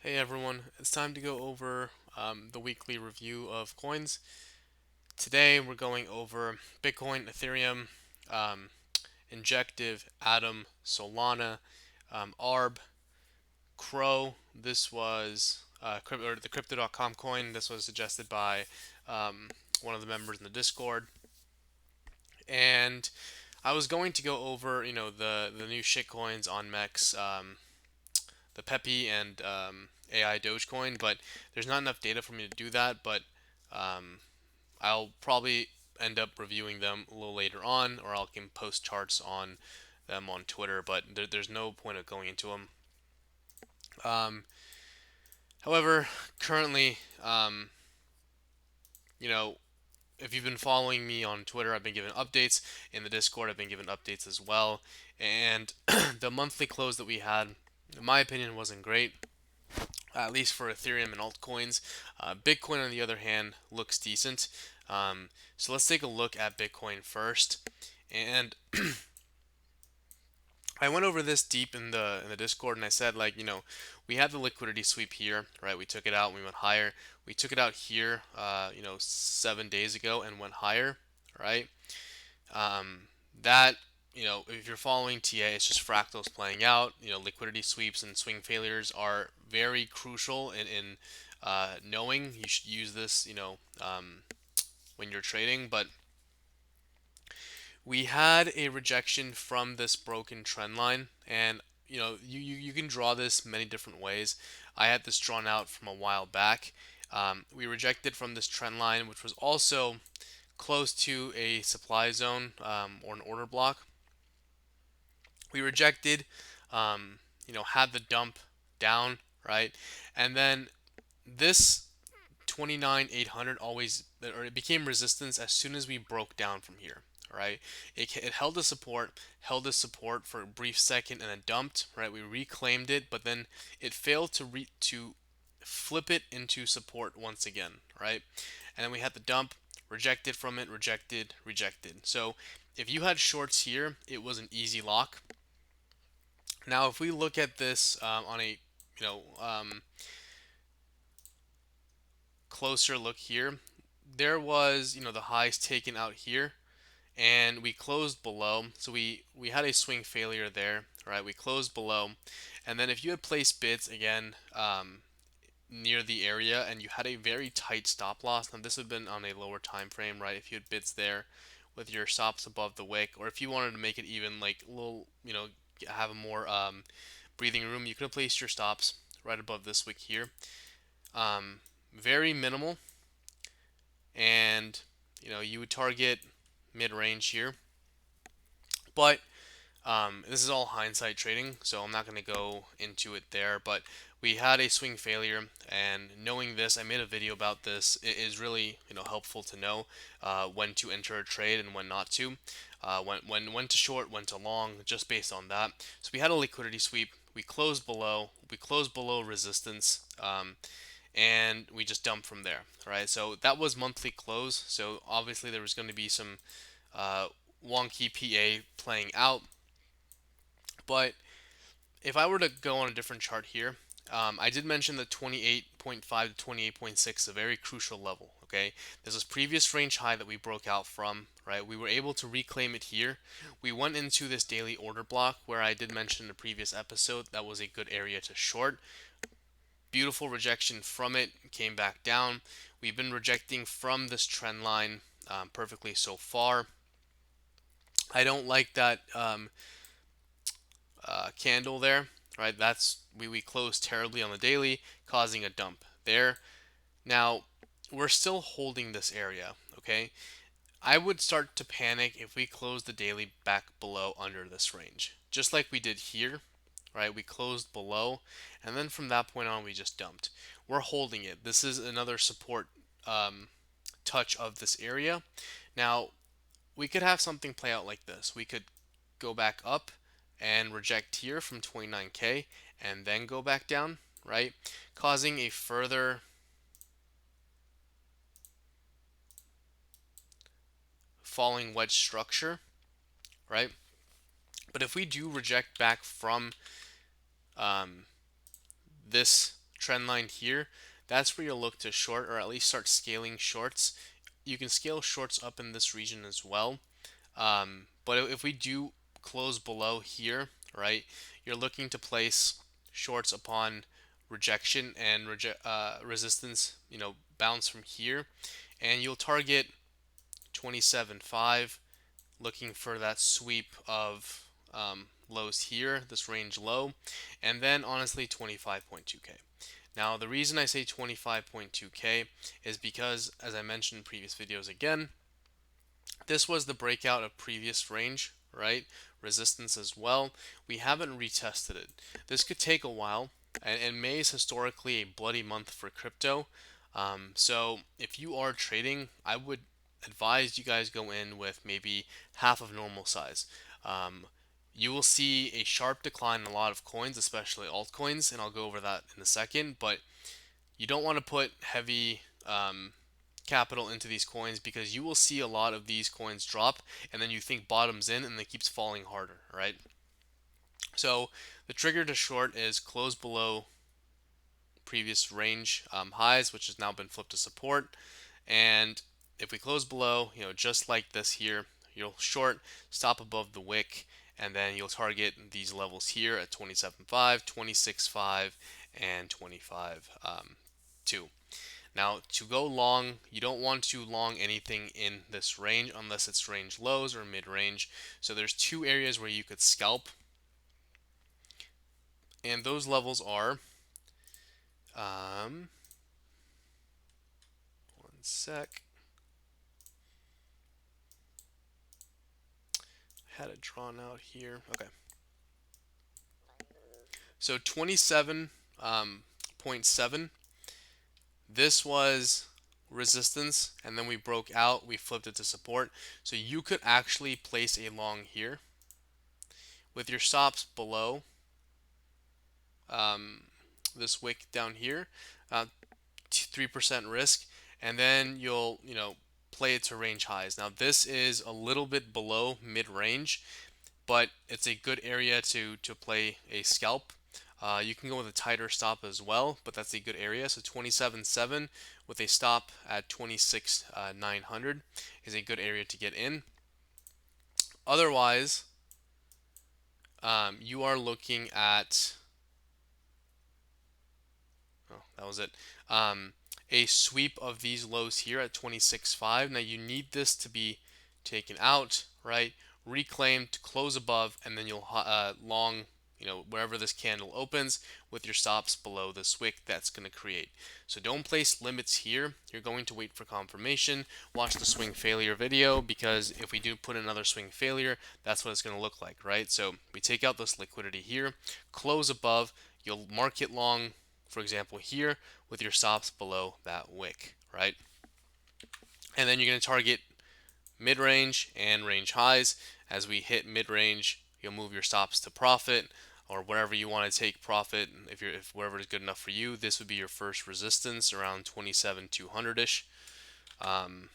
Hey everyone, it's time to go over the weekly review of coins. Today we're going over Bitcoin, Ethereum, um, Injective, Atom, Solana, Arb, Crow. This was or the Crypto.com coin. This was suggested by one of the members in the Discord. And I was going to go over, the new shitcoins on MEX, the Pepe and AI Dogecoin, but there's not enough data for me to do that. But um, I'll probably end up reviewing them a little later on, or I can post charts on them on Twitter. But there's no point of going into them. Um, However, currently, you know, if you've been following me on Twitter, I've been giving updates. In the Discord, I've been giving updates as well. And the monthly close that we had, in my opinion, wasn't great, at least for Ethereum and altcoins. Bitcoin, on the other hand, looks decent. So let's take a look at Bitcoin first. And I went over this deep in the Discord, and I said, like, we had the liquidity sweep here, right? We took it out and we went higher. We took it out here, 7 days ago and went higher, right? Um, that if you're following TA, it's just fractals playing out. Liquidity sweeps and swing failures are very crucial in knowing. You should use this, when you're trading. But we had a rejection from this broken trend line, and you can draw this many different ways. I had this drawn out from a while back. We rejected from this trend line, which was also close to a supply zone, or an order block. We rejected, had the dump down, right? And then this 29,800 always, or it became resistance as soon as we broke down from here, right? It held the support for a brief second and then dumped, right? We reclaimed it, but then it failed to flip it into support once again, right? And then we had the dump, rejected from it, rejected, rejected. So if you had shorts here, it was an easy lock. Now, if we look at this on a you know closer look here, there was the highs taken out here, and we closed below. So we had a swing failure there, right? We closed below, and then if you had placed bids again near the area and you had a very tight stop loss, now this would have been on a lower time frame, right? If you had bids there with your stops above the wick, or if you wanted to make it even like a little, have a more breathing room, you could have placed your stops right above this wick here. Very minimal, and you would target mid-range here. But this is all hindsight trading, so I'm not going to go into it there. But we had a swing failure, and knowing this, I made a video about this. It is really helpful to know when to enter a trade and when not to, when to short, when to long, just based on that. So we had a liquidity sweep. We closed below. We closed below resistance. And we just dumped from there. Right. So that was monthly close. So obviously there was going to be some uh, wonky PA playing out. But if I were to go on a different chart here, I did mention that 28.5 to 28.6 is a very crucial level. Okay, this was previous range high that we broke out from. Right, we were able to reclaim it here. We went into this daily order block where I did mention in the previous episode that was a good area to short. Beautiful rejection from it, came back down. We've been rejecting from this trend line perfectly so far. I don't like that candle there, right? We closed terribly on the daily, causing a dump there. Now we're still holding this area, okay? I would start to panic if we close the daily back below under this range, just like we did here, right? We closed below, and then from that point on, we just dumped. We're holding it. This is another support touch of this area. Now, we could have something play out like this. We could go back up and reject here from 29K and then go back down, right? Causing a further falling wedge structure, right? But if we do reject back from this trend line here, that's where you'll look to short or at least start scaling shorts. You can scale shorts up in this region as well. But if we do close below here, right, you're looking to place shorts upon rejection and resistance, bounce from here, and you'll target 27.5, looking for that sweep of lows here, this range low, and then honestly 25.2k. Now, the reason I say 25.2k is because, as I mentioned in previous videos again, this was the breakout of previous range, right? Resistance as well. We haven't retested it. This could take a while, and May is historically a bloody month for crypto. So if you are trading, I would advise you guys go in with maybe half of normal size. Um, you will see a sharp decline in a lot of coins, especially altcoins, and I'll go over that in a second. But you don't want to put heavy capital into these coins because you will see a lot of these coins drop and then you think bottoms in and it keeps falling harder, right? So the trigger to short is close below previous range highs, which has now been flipped to support. And if we close below, just like this here, you'll short, stop above the wick, and then you'll target these levels here at 27.5, 26.5, and 25.2. Now, to go long, you don't want to long anything in this range unless it's range lows or mid-range. So there's two areas where you could scalp, and those levels are, one sec, I had it drawn out here. Okay. So 27.7, this was resistance, and then we broke out, we flipped it to support. So you could actually place a long here with your stops below this wick down here, 3% risk, and then you'll play it to range highs. Now this is a little bit below mid range, but it's a good area to play a scalp. You can go with a tighter stop as well, but that's a good area. So 27.7 with a stop at 26.900 is a good area to get in. Otherwise, you are looking at, oh, that was it. A sweep of these lows here at 26.5. Now you need this to be taken out, right? Reclaimed, close above, and then you'll long, wherever this candle opens with your stops below this wick that's going to create. So don't place limits here. You're going to wait for confirmation. Watch the swing failure video, because if we do put another swing failure, that's what it's going to look like, right? So we take out this liquidity here, close above, you'll mark it long, for example here, with your stops below that wick, right? And then you're going to target mid-range and range highs. As we hit mid-range, you'll move your stops to profit, or wherever you want to take profit. If wherever is good enough for you, this would be your first resistance around 27,200-ish, and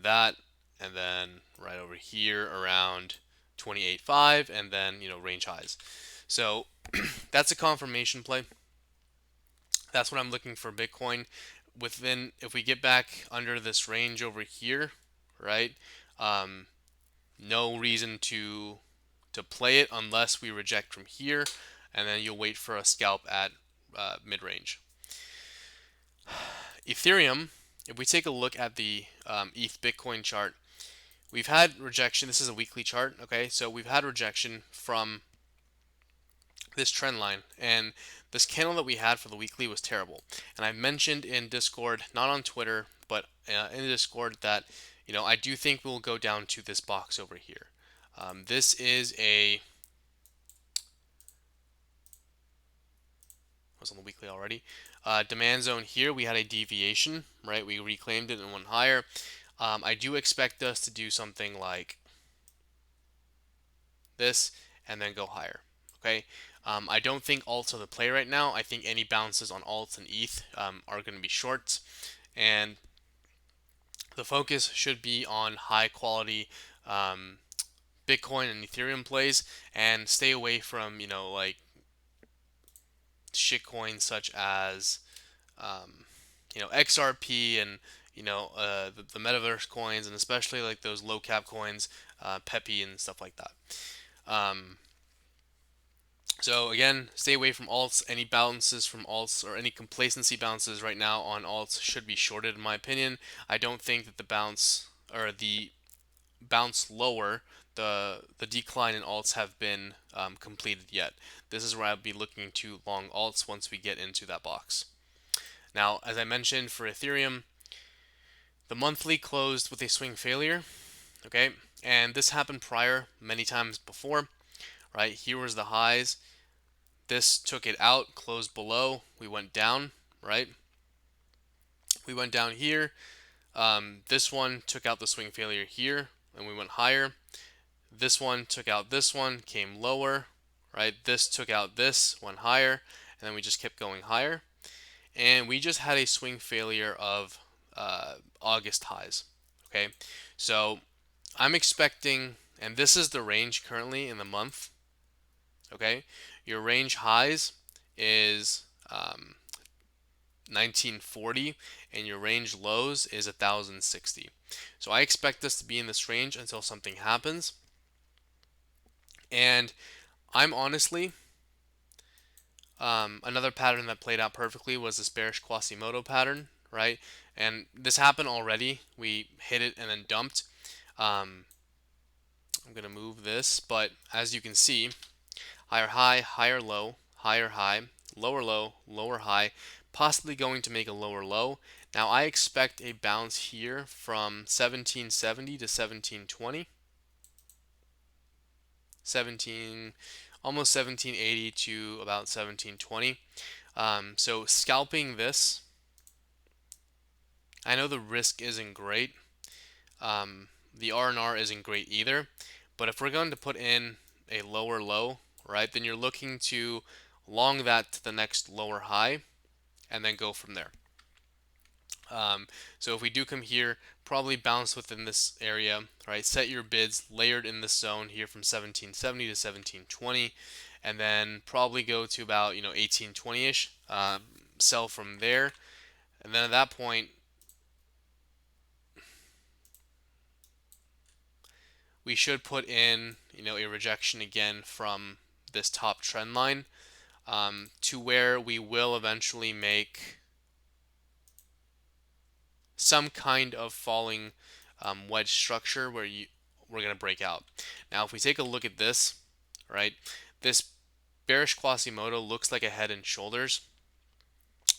that, and then right over here around 28.5, and then range highs. So that's a confirmation play. That's what I'm looking for Bitcoin. If we get back under this range over here, right? No reason to play it unless we reject from here, and then you'll wait for a scalp at mid-range. Ethereum, if we take a look at the ETH Bitcoin chart, we've had rejection. This is a weekly chart, okay? So we've had rejection from this trend line, and this candle that we had for the weekly was terrible. And I mentioned in Discord, not on Twitter, but in Discord, that I do think we'll go down to this box over here. This is a, was on the weekly already. Demand zone here, we had a deviation, right? We reclaimed it and went higher. I do expect us to do something like this and then go higher. Okay. I don't think alts are the play right now. I think any bounces on alts and ETH are going to be shorts, and the focus should be on high quality Bitcoin and Ethereum plays, and stay away from like shitcoins such as XRP and the metaverse coins, and especially like those low cap coins, Pepe and stuff like that. Um, so again, stay away from alts. Any bounces from alts or any complacency bounces right now on alts should be shorted, in my opinion. I don't think that the bounce lower, the decline in alts have been completed yet. This is where I'll be looking to long alts once we get into that box. Now, as I mentioned for Ethereum, the monthly closed with a swing failure. Okay, and this happened prior many times before. Right, here was the highs. This took it out, closed below. We went down. Right, we went down here. This one took out the swing failure here, and we went higher. This one took out this one, came lower, right? This took out this, went higher, and then we just kept going higher. And we just had a swing failure of August highs. Okay, so I'm expecting, and this is the range currently in the month. Okay, your range highs is 1940, and your range lows is 1060. So I expect this to be in this range until something happens. And I'm honestly, another pattern that played out perfectly was this bearish Quasimodo pattern, right? And this happened already. We hit it and then dumped. I'm going to move this, but as you can see, higher high, higher low, higher high, lower low, lower high, possibly going to make a lower low. Now I expect a bounce here from 1770 to 1720. 17 almost 1780 to about 1720. So scalping this, I know the risk isn't great. The R&R isn't great either. But if we're going to put in a lower low, right, then you're looking to long that to the next lower high and then go from there. So if we do come here, probably bounce within this area, right? Set your bids layered in this zone here from 1770 to 1720, and then probably go to about 1820ish. Sell from there, and then at that point, we should put in a rejection again from this top trend line, to where we will eventually make some kind of falling wedge structure where we're going to break out. Now, if we take a look at this, right, this bearish Quasimodo looks like a head and shoulders.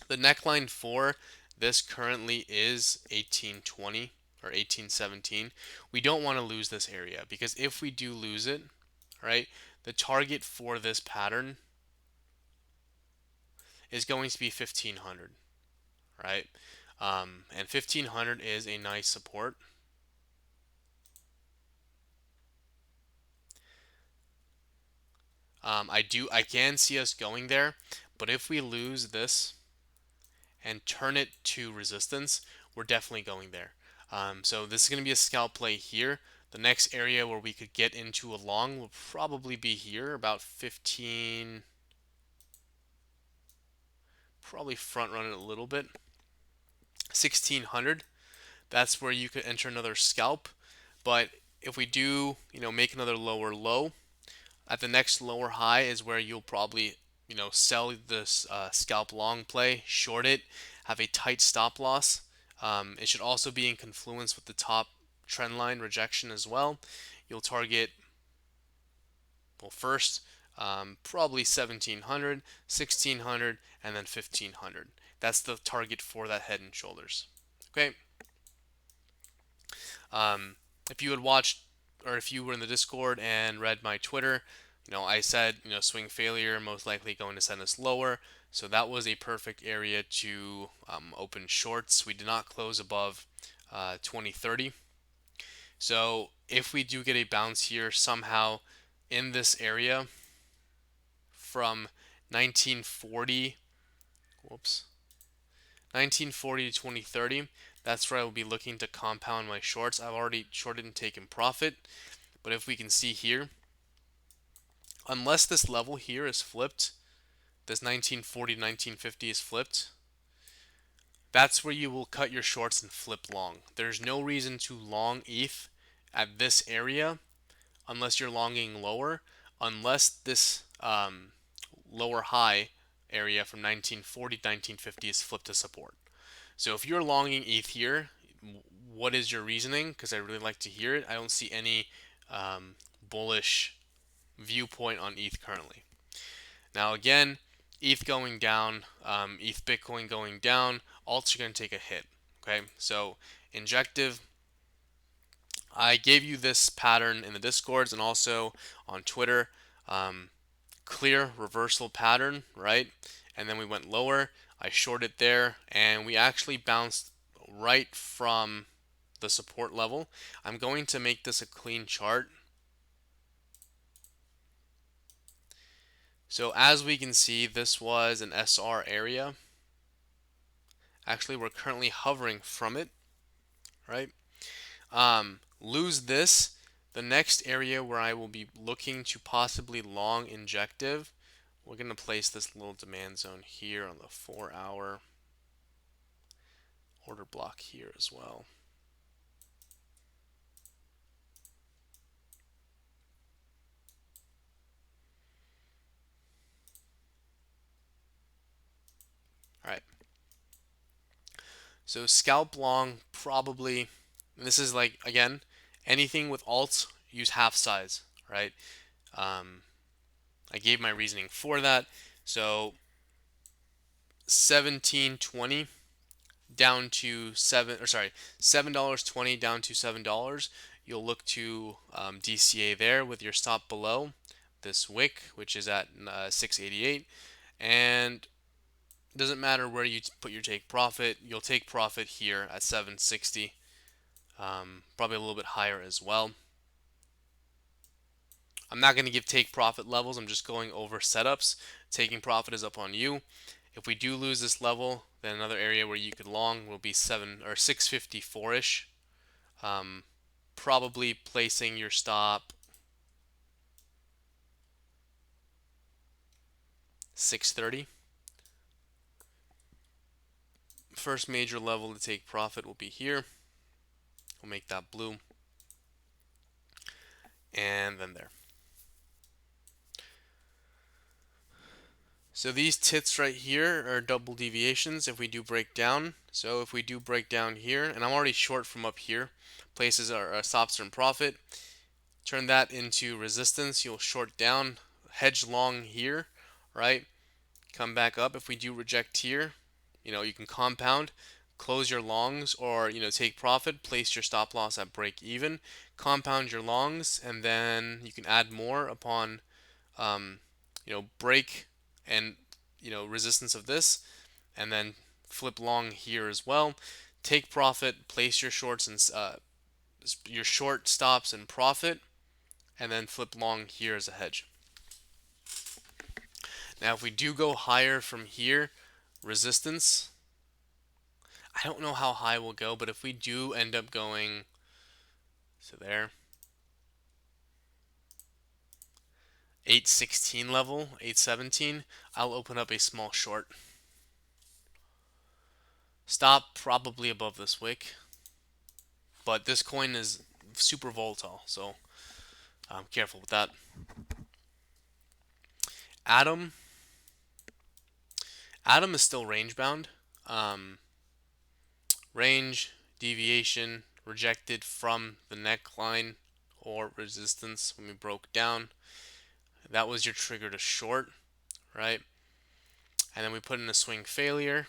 The neckline for this currently is 1820 or 1817. We don't want to lose this area, because if we do lose it, right, the target for this pattern is going to be 1500, right? And 1500 is a nice support. I can see us going there, but if we lose this and turn it to resistance, we're definitely going there. So this is going to be a scalp play here. The next area where we could get into a long will probably be here, about 15. Probably front run it a little bit. 1600. That's where you could enter another scalp. But if we do, make another lower low, at the next lower high is where you'll probably, sell this scalp long play, short it, have a tight stop loss. It should also be in confluence with the top trend line rejection as well. You'll target, well, first, probably 1700, 1600, and then 1500. That's the target for that head and shoulders. Okay. If you had watched, or if you were in the Discord and read my Twitter, I said, swing failure most likely going to send us lower. So that was a perfect area to open shorts. We did not close above 2030. So if we do get a bounce here somehow in this area from 1940, whoops, 1940 to 2030, that's where I will be looking to compound my shorts. I've already shorted and taken profit, but if we can see here, unless this level here is flipped, this 1940 to 1950 is flipped, that's where you will cut your shorts and flip long. There's no reason to long ETH at this area unless you're longing lower, unless this lower high area from 1940 to 1950 is flipped to support. So if you're longing ETH here, what is your reasoning? Because I really like to hear it. I don't see any bullish viewpoint on ETH currently. Now again, ETH going down, ETH Bitcoin going down, alts are going to take a hit. Okay, so Injective, I gave you this pattern in the Discords and also on Twitter. Clear reversal pattern, right? And then we went lower. I shorted there, and we actually bounced right from the support level. I'm going to make this a clean chart. So as we can see, this was an SR area. Actually, we're currently hovering from it, right? Lose this. The next area where I will be looking to possibly long Injective, we're going to place this little demand zone here on the 4-hour order block here as well. All right. So scalp long probably, and this is like, again, anything with alts, use half size, right? I gave my reasoning for that. So 17.20 down to $7.20 down to $7. You'll look to DCA there with your stop below this wick, which is at 688, and it doesn't matter where you put your take profit. You'll take profit here at 760, probably a little bit higher as well. I'm not going to give take profit levels. I'm just going over setups. Taking profit is up on you. If we do lose this level, then another area where you could long will be 654-ish. Probably placing your stop 630. First major level to take profit will be here. We'll make that blue. And then there. So these tits right here are double deviations if we do break down. So if we do break down here, and I'm already short from up here, places our stops are in profit. Turn that into resistance. You'll short down, hedge long here, right? Come back up. If we do reject here, you can compound, close your longs, or take profit, place your stop loss at break even, compound your longs, and then you can add more upon break and resistance of this, and then flip long here as well. Take profit, place your shorts and your short stops in profit, and then flip long here as a hedge. Now, if we do go higher from here, resistance, I don't know how high we'll go, but if we do end up going to there, 816 level, 817, I'll open up a small short. Stop probably above this wick, but this coin is super volatile, so I'm careful with that. Atom is still range bound. Range, deviation, rejected from the neckline or resistance when we broke down. That was your trigger to short, right? And then we put in a swing failure.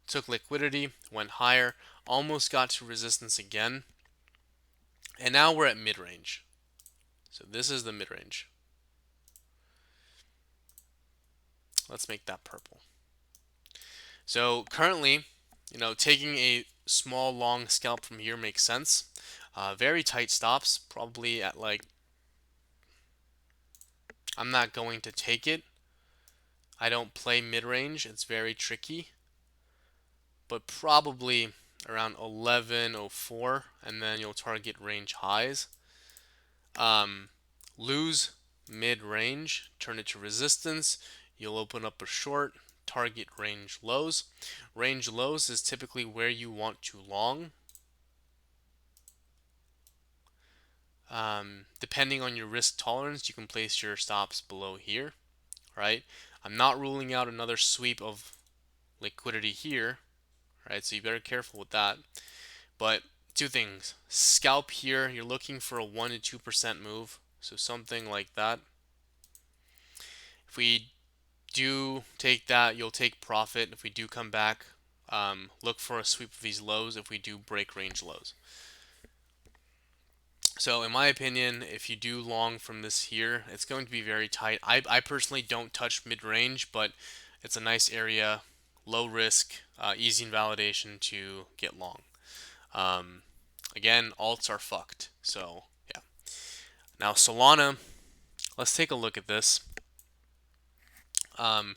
Took liquidity, went higher, almost got to resistance again. And now we're at mid-range. So this is the mid-range. Let's make that purple. So currently, taking a small long scalp from here makes sense. Very tight stops, probably at I'm not going to take it. I don't play mid-range, it's very tricky. But probably around 1104, and then you'll target range highs. Lose mid-range, turn it to resistance, you'll open up a short, target range lows. Range lows is typically where you want to long. Depending on your risk tolerance, you can place your stops below here, right? I'm not ruling out another sweep of liquidity here, right? So you better be careful with that. But two things: scalp here, you're looking for a 1 to 2% move, so something like that. If we do take that, you'll take profit. If we do come back, look for a sweep of these lows if we do break range lows. So in my opinion, if you do long from this here, it's going to be very tight. I personally don't touch mid-range, but it's a nice area, low risk, easy invalidation to get long. Um, Again, alts are fucked. So yeah. Now Solana, let's take a look at this. Um,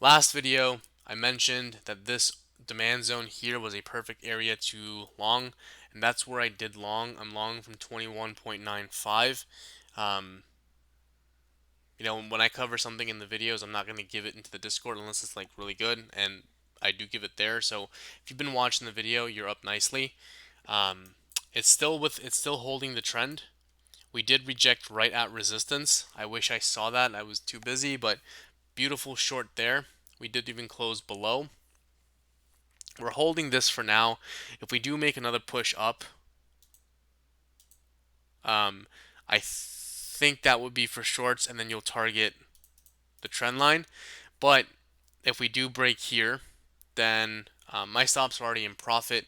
Last video, I mentioned that this demand zone here was a perfect area to long, and that's where I did long. I'm long from 21.95. Um, when I cover something in the videos, I'm not going to give it into the Discord unless it's like really good, and I do give it there. So if you've been watching the video, you're up nicely. Um, it's still holding the trend. We did reject right at resistance. I wish I saw that. I was too busy, but beautiful short there. We did even close below. We're holding this for now. If we do make another push up, I think that would be for shorts, and then you'll target the trend line. But if we do break here, then my stops are already in profit.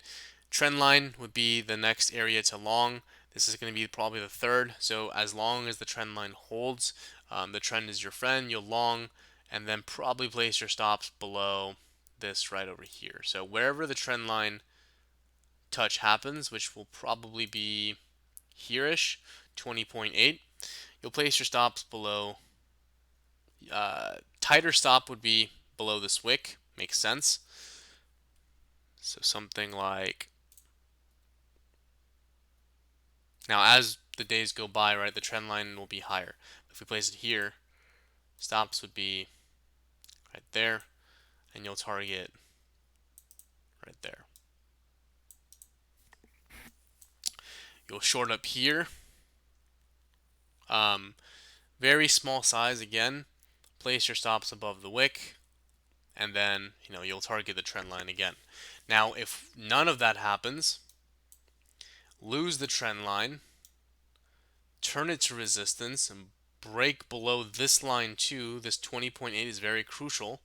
Trend line would be the next area to long. This is going to be probably the third. So as long as the trend line holds, the trend is your friend, you'll long, and then probably place your stops below this right over here. So wherever the trend line touch happens, which will probably be here-ish, 20.8, you'll place your stops below. Tighter stop would be below this wick, makes sense. So something like, now as the days go by, right, the trend line will be higher. If we place it here, stops would be right there, and you'll target right there. You'll short up here. Very small size again. Place your stops above the wick, and then you'll target the trend line again. Now, if none of that happens, lose the trend line, turn it to resistance, and break below this line too. This 20.8 is very crucial.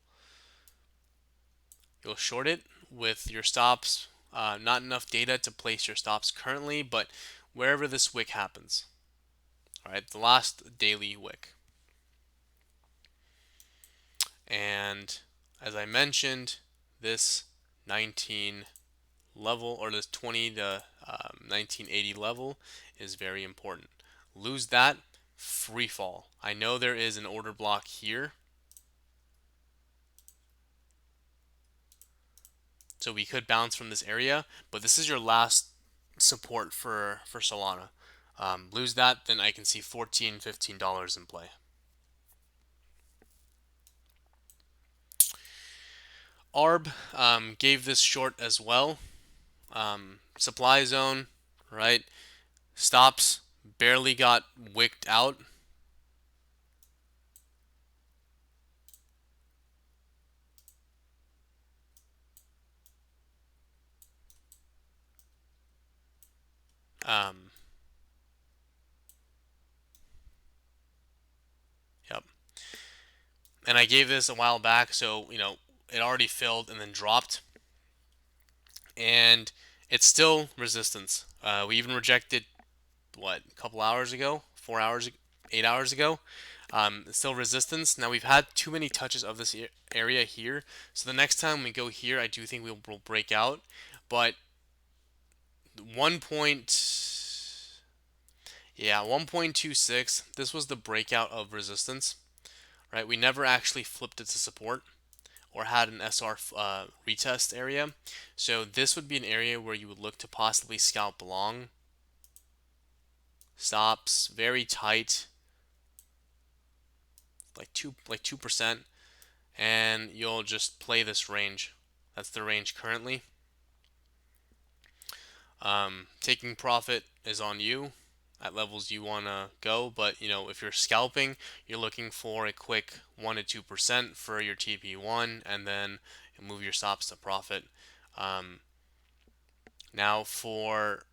You'll short it with your stops. Not enough data to place your stops currently, but wherever this wick happens. All right, the last daily wick. And as I mentioned, this 19 level, or this 20 to 1980 level, is very important. Lose that, free fall. I know there is an order block here, so we could bounce from this area, but this is your last support for Solana. Lose that, then I can see $14, $15 in play. ARB gave this short as well. Supply zone, right? Stops barely got wicked out. Yep. And I gave this a while back, so it already filled and then dropped, and it's still resistance. We even rejected a couple hours ago, 4 hours, 8 hours ago. It's still resistance. Now we've had too many touches of this area here, so the next time we go here, I do think we'll break out. But 1.26. This was the breakout of resistance, right? We never actually flipped it to support or had an SR retest area. So this would be an area where you would look to possibly scalp long. Stops very tight. like 2%, and you'll just play this range. That's the range currently. Taking profit is on you at levels you want to go, but if you're scalping, you're looking for a quick 1 to 2% for your TP1, and then move your stops to profit. Now for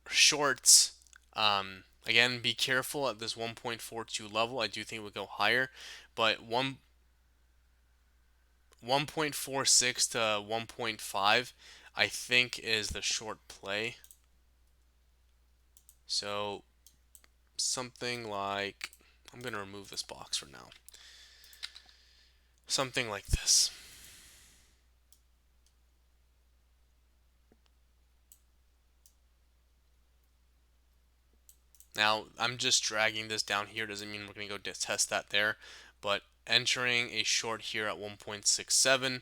shorts, again, be careful at this 1.42 level. I do think it would go higher, but 1.46 to 1.5, I think, is the short play. So something like, I'm going to remove this box for now. Something like this. Now, I'm just dragging this down here. Doesn't mean we're going to go test that there. But entering a short here at 1.67,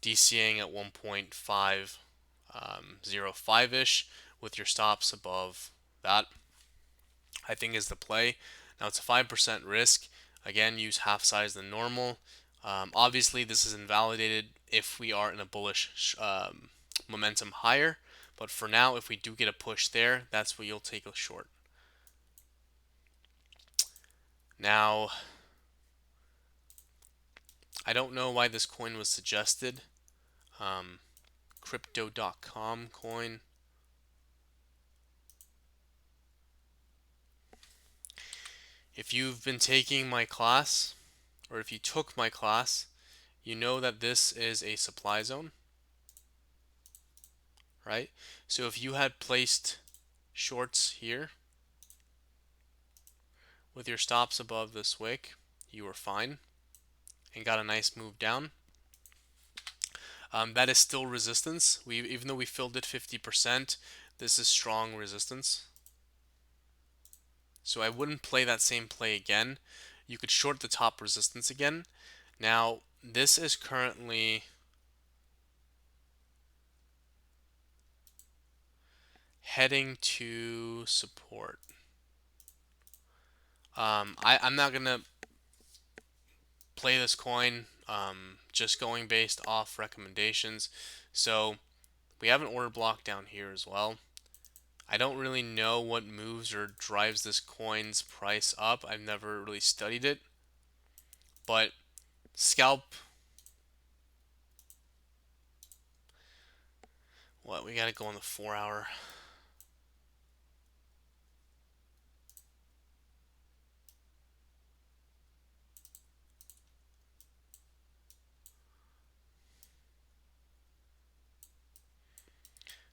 DCAing at 1.505-ish with your stops above that, I think is the play. Now, it's a 5% risk. Again, use half size than normal. Obviously, this is invalidated if we are in a bullish momentum higher. But for now, if we do get a push there, that's where you'll take a short. Now, I don't know why this coin was suggested. Crypto.com coin. If you've been taking my class, or if you took my class, you know that this is a supply zone, right? So if you had placed shorts here with your stops above this wick, you were fine and got a nice move down. That is still resistance. Even though we filled it 50%, this is strong resistance. So I wouldn't play that same play again. You could short the top resistance again. Now, this is currently heading to support. I'm not going to play this coin, just going based off recommendations. So we have an order block down here as well. I don't really know what moves or drives this coin's price up. I've never really studied it. But scalp, what, we got to go on the 4-hour.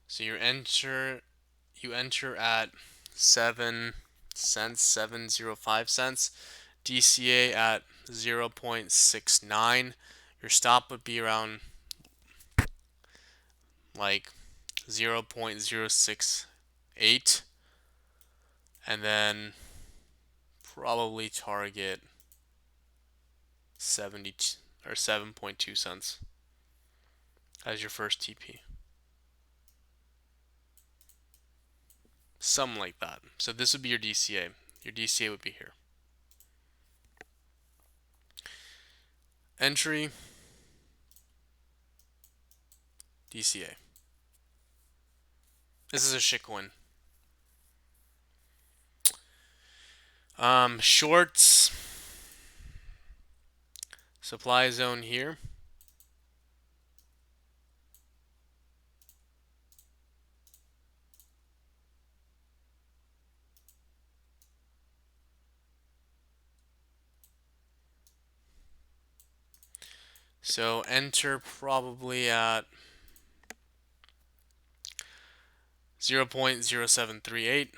So you enter at 7 cents, 7.05 cents. DCA at 0.69. Your stop would be around like 0.068, and then probably target 70 or 7.2 cents as your first TP. Something like that. So this would be your DCA. Your DCA would be here. Entry, DCA. This is a shitcoin. Shorts, supply zone here. So enter probably at 0.0738.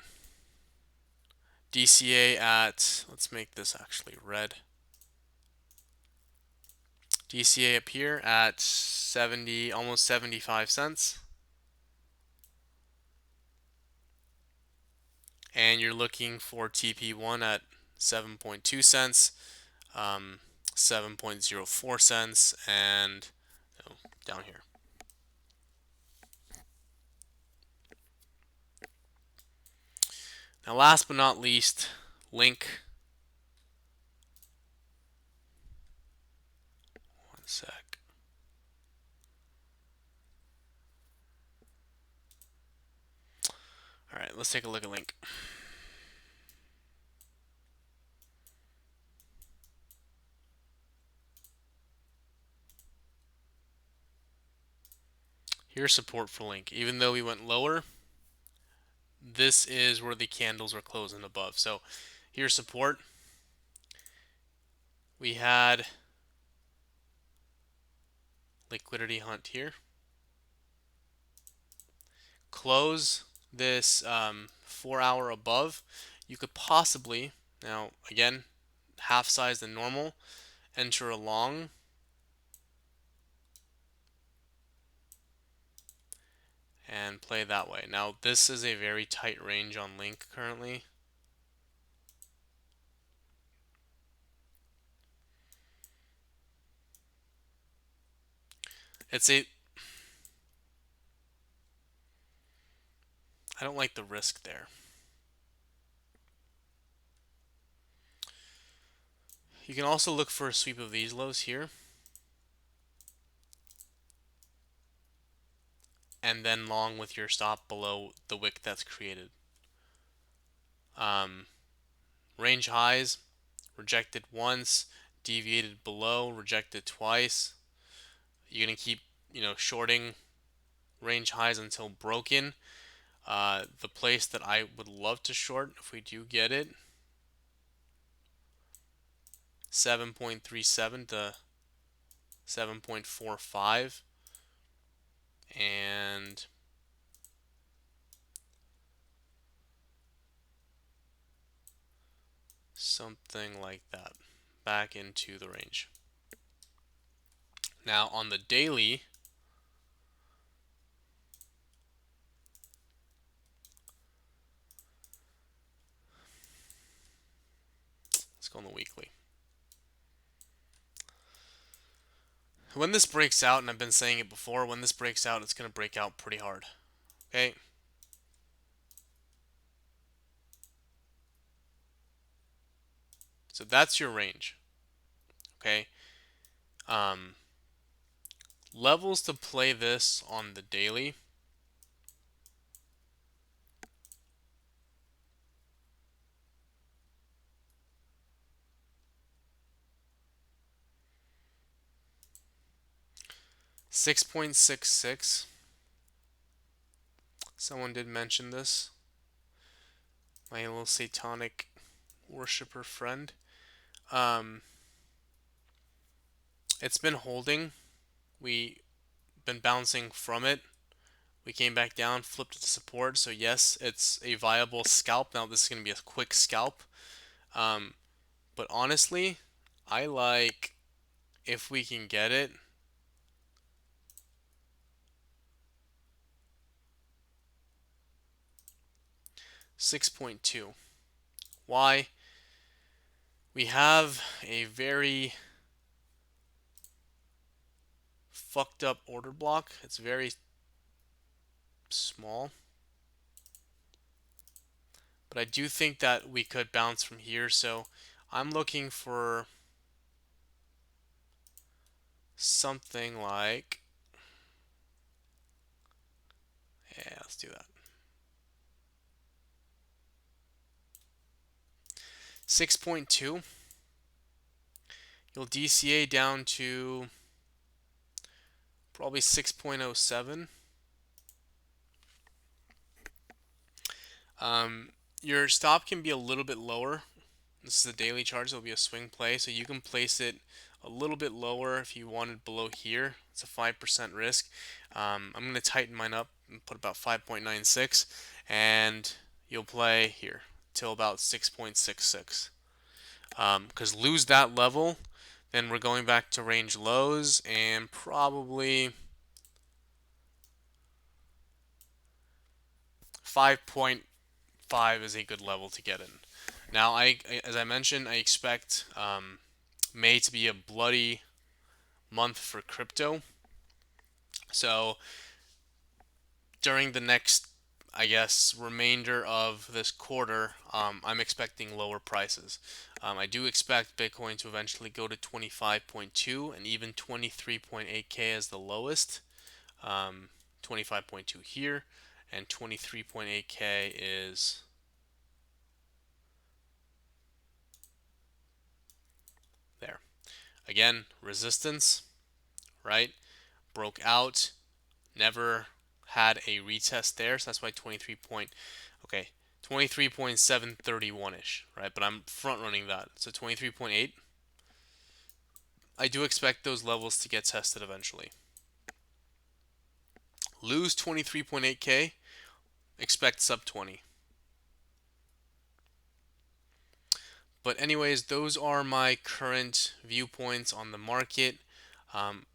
DCA at, let's make this actually red. DCA up here at 70, almost 75 cents. And you're looking for TP1 at 7.2 cents, 7.04 cents, and down here. Now, last but not least, Link. sec. All right, let's take a look at Link. Here's support for Link. Even though we went lower, this is where the candles are closing above. So here's support. We had liquidity hunt here. Close this 4 hour above. You could possibly, now again, half size than normal, enter a long. And play that way. Now this is a very tight range on Link currently. I don't like the risk there. You can also look for a sweep of these lows here. And then long with your stop below the wick that's created. Range highs, rejected once, deviated below, rejected twice. You're going to keep, shorting range highs until broken. The place that I would love to short, if we do get it, 7.37 to 7.45, and something like that back into the range. Now on the daily, let's go on the weekly. When this breaks out, and I've been saying it before, when this breaks out, it's going to break out pretty hard. Okay? So that's your range. Okay? Levels to play this on the daily. $6.66. Someone did mention this. My little satanic worshiper friend. It's been holding. We've been bouncing from it. We came back down, flipped it to support. So yes, it's a viable scalp. Now this is going to be a quick scalp. But honestly, I like, if we can get it, 6.2. Why? We have a very fucked up order block. It's very small. But I do think that we could bounce from here. So I'm looking for something like, yeah, let's do that. 6.2. You'll DCA down to probably 6.07. Your stop can be a little bit lower. This is a daily chart, so it'll be a swing play. So you can place it a little bit lower if you wanted below here. It's a 5% risk. I'm going to tighten mine up and put about 5.96, and you'll play here till about 6.66. Because lose that level, then we're going back to range lows, and probably 5.5 is a good level to get in. Now, as I mentioned, I expect May to be a bloody month for crypto. So during the next, I guess, remainder of this quarter, I'm expecting lower prices. I do expect Bitcoin to eventually go to 25.2 and even 23.8K as the lowest. 25.2 here, and 23.8K is there. Again, resistance, right? Broke out, never had a retest there, so that's why 23 point, okay, 23.731 ish, right? But I'm front running that. So 23.8, I do expect those levels to get tested eventually. Lose 23.8K, expect sub 20. But anyways, those are my current viewpoints on the market. Um,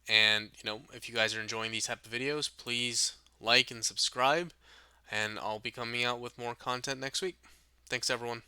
and if you guys are enjoying these type of videos, please like and subscribe, and I'll be coming out with more content next week. Thanks everyone.